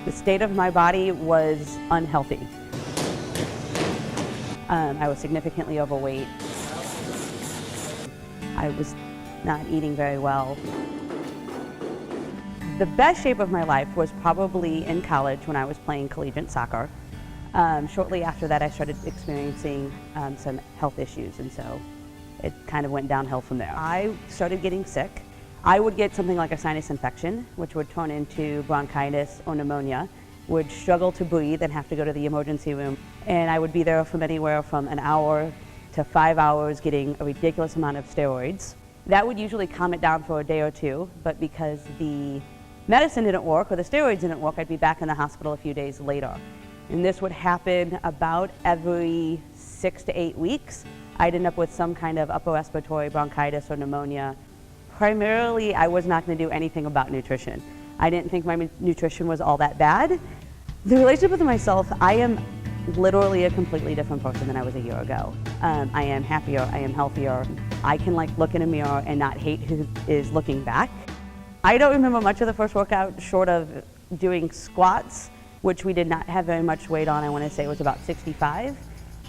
The state of my body was unhealthy. I was significantly overweight. I was not eating very well. The best shape of my life was probably in college when I was playing collegiate soccer. Shortly after that, I started experiencing some health issues, and so it kind of went downhill from there. I started getting sick. I would get something like a sinus infection, which would turn into bronchitis or pneumonia, would struggle to breathe and have to go to the emergency room. And I would be there from anywhere from an hour to 5 hours getting a ridiculous amount of steroids. That would usually calm it down for a day or two, but because the medicine didn't work or the steroids didn't work, I'd be back in the hospital a few days later. And this would happen about every 6 to 8 weeks. I'd end up with some kind of upper respiratory bronchitis or pneumonia. Primarily, I was not going to do anything about nutrition. I didn't think my nutrition was all that bad. The relationship with myself, I am literally a completely different person than I was a year ago. I am happier, I am healthier. I can look in a mirror and not hate who is looking back. I don't remember much of the first workout short of doing squats, which we did not have very much weight on. I want to say it was about 65.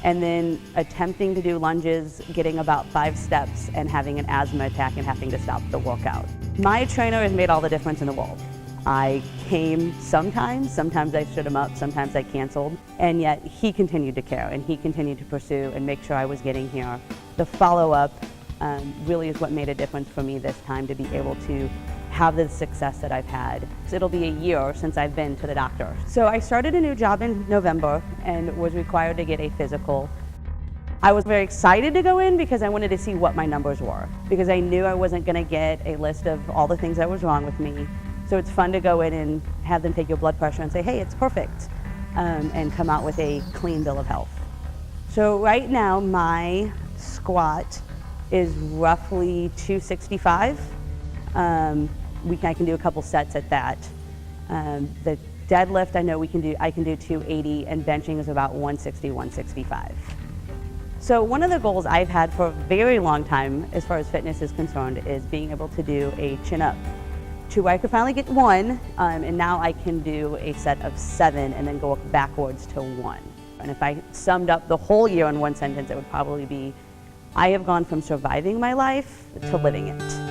And then attempting to do lunges, getting about 5 steps and having an asthma attack and having to stop the workout. My trainer has made all the difference in the world. I came sometimes I stood him up, sometimes I canceled, and yet he continued to care and he continued to pursue and make sure I was getting here. The follow-up really is what made a difference for me this time, to be able to have the success that I've had. It'll be a year since I've been to the doctor. So I started a new job in November and was required to get a physical. I was very excited to go in because I wanted to see what my numbers were, because I knew I wasn't going to get a list of all the things that was wrong with me. So it's fun to go in and have them take your blood pressure and say, hey, it's perfect, and come out with a clean bill of health. So right now my squat is roughly 265. I can do a couple sets at that. The deadlift, I know I can do 280, and benching is about 160, 165. So one of the goals I've had for a very long time as far as fitness is concerned is being able to do a chin-up. I could finally get 1, and now I can do a set of 7 and then go backwards to 1. And if I summed up the whole year in one sentence, it would probably be, I have gone from surviving my life to living it.